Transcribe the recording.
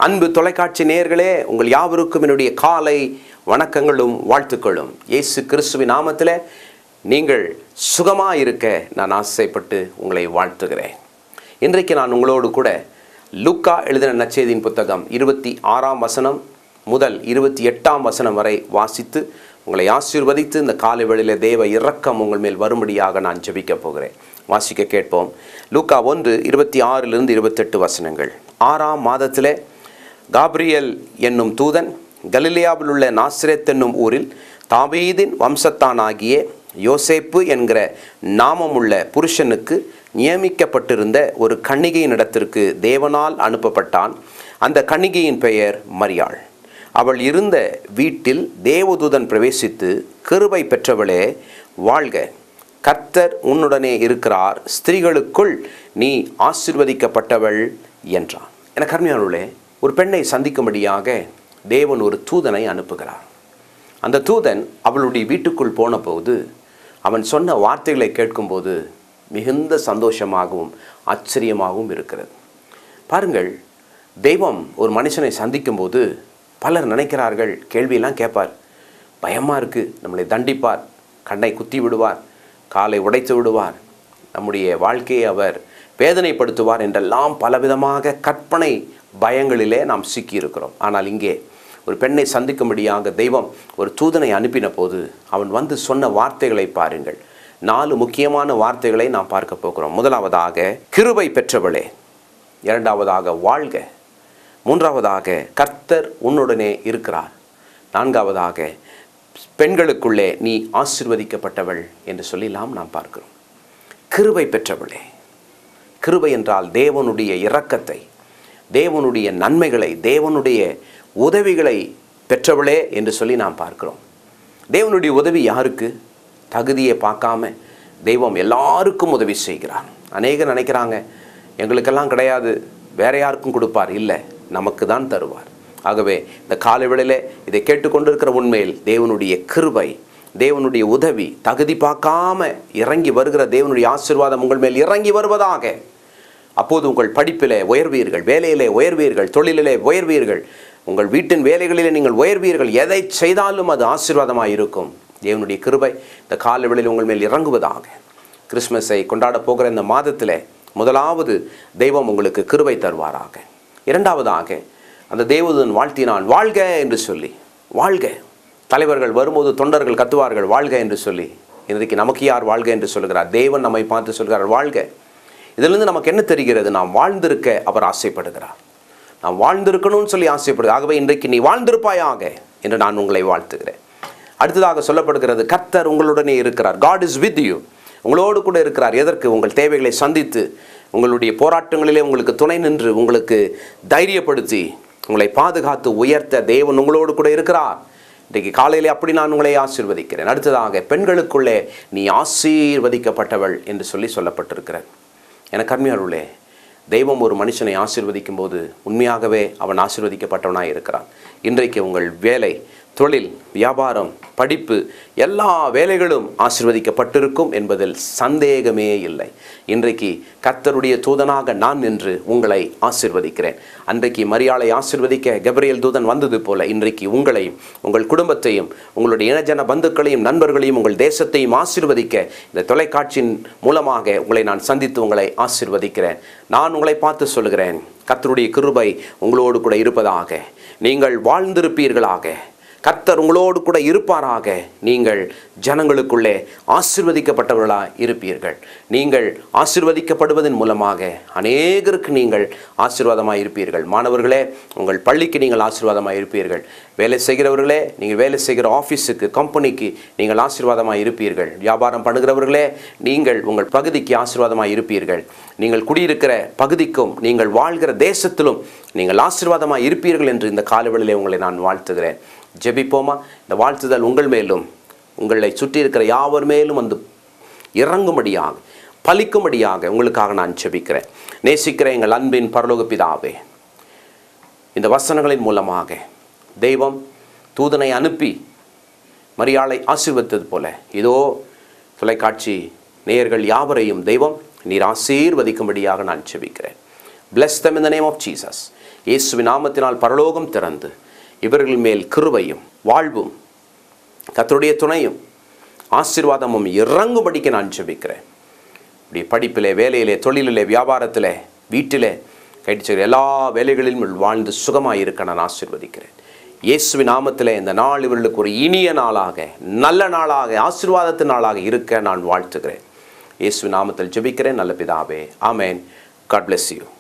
அன்பு தொலைக்காட்சி நேயர்களே, உங்கள் யாவருக்கும் என்னுடைய காலை வணக்கங்களும் வாழ்த்துக்களும். இயேசு கிறிஸ்துவின் நாமத்தில் நீங்கள் சுகமாக இருக்க நான் ஆசைப்பட்டு உங்களை வாழ்த்துகிறேன். இன்றைக்கு நான் உங்களோடு கூட லூக்கா எழுதின நற்செய்தியின் புத்தகம் 26ஆம் வசனம் முதல் 28ஆம் வசனம் வரை வாசித்து உங்களை ஆசீர்வதித்து இந்த காலை வேளையிலே தேவ இரக்கம் உங்கள் மேல் வரும்படியாக நான் ஜெபிக்க போகிறேன். வாசிக்க கேட்போம். லூக்கா 1:26 28 வசனங்கள். 6ஆம் மாதத்திலே காபிரியேல் என்னும் தூதன் கலிலேயாவில் உள்ள நாசரேத் என்னும் ஊரில் தாவீதின் வம்சத்தானாகிய யோசேப்பு என்கிற நாமமுள்ள புருஷனுக்கு நியமிக்கப்பட்டிருந்த ஒரு கன்னிகையின் இடத்திற்கு தேவனால் அனுப்பப்பட்டான். அந்த கன்னிகையின் பெயர் மரியாள். அவள் இருந்த வீட்டில் தேவதூதன் பிரவேசித்து, கிருபை பெற்றவளே வாழ்க, கர்த்தர் உன்னுடனே இருக்கிறார், ஸ்திரீகளுக்குள் நீ ஆசீர்வதிக்கப்பட்டவள் என்றான். என கர்மியானவர்களே, ஒரு பெண்ணை சந்திக்கும்படியாக தேவன் ஒரு தூதனை அனுப்புகிறார். அந்த தூதன் அவளுடைய வீட்டுக்குள் போன போது அவன் சொன்ன வார்த்தைகளை கேட்கும்போது மிகுந்த சந்தோஷமாகவும் ஆச்சரியமாகவும் இருக்கிறது. பாருங்கள், தெய்வம் ஒரு மனுஷனை சந்திக்கும்போது பலர் நினைக்கிறார்கள், கேள்வியெல்லாம் கேட்பார், பயமாக இருக்குது, நம்மளை தண்டிப்பார், கண்ணை குத்தி விடுவார், காலை உடைத்து விடுவார், நம்முடைய வாழ்க்கையை அவர் வேதனைப்படுத்துவார் என்றெல்லாம் பலவிதமாக கற்பனை பயங்களிலே நாம் சிக்கியிருக்கிறோம். ஆனால் இங்கே ஒரு பெண்ணை சந்திக்கும்படியாக தெய்வம் ஒரு தூதனை அனுப்பின போது அவன் வந்து சொன்ன வார்த்தைகளை பாருங்கள். 4 முக்கியமான வார்த்தைகளை நாம் பார்க்க போகிறோம். முதலாவதாக கிருபை பெற்றவளே, இரண்டாவதாக வாழ்க, மூன்றாவதாக கர்த்தர் உன்னுடனே இருக்கிறார், நான்காவதாக பெண்களுக்குள்ளே நீ ஆசீர்வதிக்கப்பட்டவள் என்று சொல்லலாம் நாம் பார்க்கிறோம். கிருபை பெற்றவளே. கிருபை என்றால் தேவனுடைய இரக்கத்தை, தேவனுடைய நன்மைகளை, தேவனுடைய உதவிகளை பெற்றவளே என்று சொல்லி நாம் பார்க்கிறோம். தேவனுடைய உதவி யாருக்கு? தகுதியை பார்க்காம தெய்வம் எல்லாருக்கும் உதவி செய்கிறார். அநேகர் நினைக்கிறாங்க, எங்களுக்கெல்லாம் கிடையாது, வேற யாருக்கும் கொடுப்பார். இல்லை, நமக்கு தான் தருவார். ஆகவே இந்த காலை வேளையிலே இதை கேட்டுக்கொண்டிருக்கிற உண்மையில் தேவனுடைய கிருபை, தேவனுடைய உதவி தகுதி பார்க்காம இறங்கி வருகிற தேவனுடைய ஆசீர்வாதம் உங்கள் மேல் இறங்கி வருவதாக. அப்போது உங்கள் படிப்பிலே உயர்வீர்கள், வேலையிலே உயர்வீர்கள், தொழிலிலே உயர்வீர்கள், உங்கள் வீட்டின் வேலைகளிலே நீங்கள் உயர்வீர்கள். எதை செய்தாலும் அது ஆசீர்வாதமாக இருக்கும். தேவனுடைய கிருபை இந்த காலை வேளையில் உங்கள் மேல் இறங்குவதாக. கிறிஸ்மஸை கொண்டாட போகிற இந்த மாதத்தில் முதலாவது தெய்வம் உங்களுக்கு கிருபை தருவாராக. இரண்டாவதாக அந்த தேவதூதன் வாழ்த்தினான், வாழ்க என்று சொல்லி. வாழ்க. தலைவர்கள் வரும்போது தொண்டர்கள் கத்துவார்கள், வாழ்க என்று சொல்லி. இன்றைக்கு நமக்கு யார் வாழ்க என்று சொல்கிறார்? தேவன் நம்மை பார்த்து சொல்கிறார், வாழ்க. இதிலிருந்து நமக்கு என்ன தெரிகிறது? நாம் வாழ்ந்திருக்க அவர் ஆசைப்படுகிறார். நாம் வாழ்ந்திருக்கணும்னு சொல்லி ஆசைப்படுகிறார். ஆகவே இன்றைக்கு நீ வாழ்ந்திருப்பாயாக என்று நான் உங்களை வாழ்த்துகிறேன். அடுத்ததாக சொல்லப்படுகிறது, கர்த்தர் உங்களுடனே இருக்கிறார். God is with you. உங்களோடு கூட இருக்கிறார். எதற்கு? உங்கள் தேவைகளை சந்தித்து, உங்களுடைய போராட்டங்களிலே உங்களுக்கு துணை நின்று, உங்களுக்கு தைரியப்படுத்தி, உங்களை பாதுகாத்து உயர்த்த தேவன் உங்களோடு கூட இருக்கிறார். இன்றைக்கு காலையிலே அப்படி நான் உங்களை ஆசீர்வதிக்கிறேன். அடுத்ததாக பெண்களுக்குள்ளே நீ ஆசீர்வதிக்கப்பட்டவள் என்று சொல்லப்பட்டிருக்கிறார். எனக்கு அருமையானவர்களே, தெய்வம் ஒரு மனுஷனை ஆசீர்வதிக்கும் போது உண்மையாகவே அவன் ஆசீர்வதிக்கப்பட்டவனாக இருக்கிறான். இன்றைக்கு உங்கள் வேலை, தொழில், வியாபாரம், படிப்பு, எல்லா வேலைகளும் ஆசீர்வதிக்கப்பட்டிருக்கும் என்பதில் சந்தேகமே இல்லை. இன்றைக்கு கர்த்தருடைய தூதனாக நான் நின்று உங்களை ஆசீர்வதிக்கிறேன். அன்றைக்கு மரியாளை ஆசீர்வதிக்க கபிரியேல் தூதன் வந்தது போல இன்றைக்கு உங்களையும், உங்கள் குடும்பத்தையும், உங்களுடைய இனஜன பந்துக்களையும், நண்பர்களையும், உங்கள் தேசத்தையும் ஆசீர்வதிக்க இந்த தொலைக்காட்சியின் மூலமாக உங்களை நான் சந்தித்து உங்களை ஆசீர்வதிக்கிறேன். நான் உங்களை பார்த்து சொல்கிறேன், கர்த்தருடைய கிருபை உங்களோடு கூட இருப்பதாக. நீங்கள் வாழ்ந்திருப்பீர்களாக. கர்த்தர் உங்களோடு கூட இருப்பாராக. நீங்கள் ஜனங்களுக்குள்ளே ஆசீர்வதிக்கப்பட்டவர்களாக இருப்பீர்கள். நீங்கள் ஆசீர்வதிக்கப்படுவதன் மூலமாக அநேகருக்கு நீங்கள் ஆசீர்வாதமாக இருப்பீர்கள். மாணவர்களே, உங்கள் பள்ளிக்கு நீங்கள் ஆசீர்வாதமாக இருப்பீர்கள். வேலை செய்கிறவர்களே, நீங்கள் வேலை செய்கிற ஆஃபீஸுக்கு, கம்பெனிக்கு நீங்கள் ஆசீர்வாதமாக இருப்பீர்கள். வியாபாரம் பண்ணுகிறவர்களே, நீங்கள் உங்கள் பகுதிக்கு ஆசீர்வாதமாக இருப்பீர்கள். நீங்கள் குடியிருக்கிற பகுதிக்கும், நீங்கள் வாழ்கிற தேசத்திலும் நீங்கள் ஆசீர்வாதமாக இருப்பீர்கள் என்று இந்த காலவெளியிலே உங்களை நான் வாழ்த்துகிறேன். ஜெபிப்போமா? இந்த வாழ்த்துதல் உங்கள் மேலும், உங்களை சுற்றி இருக்கிற யாவர் மேலும் வந்து இறங்கும்படியாக, பலிக்கும்படியாக உங்களுக்காக நான் ஜெபிக்கிறேன். நேசிக்கிற எங்கள் அன்பின் பரலோக பிதாவே, இந்த வசனங்களின் மூலமாக தெய்வம் தூதனை அனுப்பி மரியாளை ஆசீர்வதித்தது போல இதோ தொலைக்காட்சி நேயர்கள் யாவரையும் தெய்வம் நீர் ஆசீர்வதிக்கும்படியாக நான் ஜெபிக்கிறேன். Bless them in the name of Jesus. இயேசுவின் நாமத்தினால் பரலோகம் திறந்து இவர்கள் மேல் கிருபையும் வாழ்வும் கர்த்தருடைய துணையும் ஆசீர்வாதமும் இறங்கும்படிக்கு நான் ஜெபிக்கிறேன். இப்படி படிப்பிலே, வேலையிலே, தொழிலிலே, வியாபாரத்திலே, வீட்டிலே கைட்டு எல்லா வேலைகளிலும் வாழ்ந்து சுகமாக இருக்க நான் ஆசீர்வதிக்கிறேன். இயேசுவின் நாமத்திலே இந்த நாள் இவர்களுக்கு ஒரு இனிய நாளாக, நல்ல நாளாக, ஆசீர்வாதத்தின் நாளாக இருக்க நான் வாழ்த்துகிறேன். இயேசுவின் நாமத்தில் ஜெபிக்கிறேன் நல்ல பிதாவே. ஆமென். God bless you.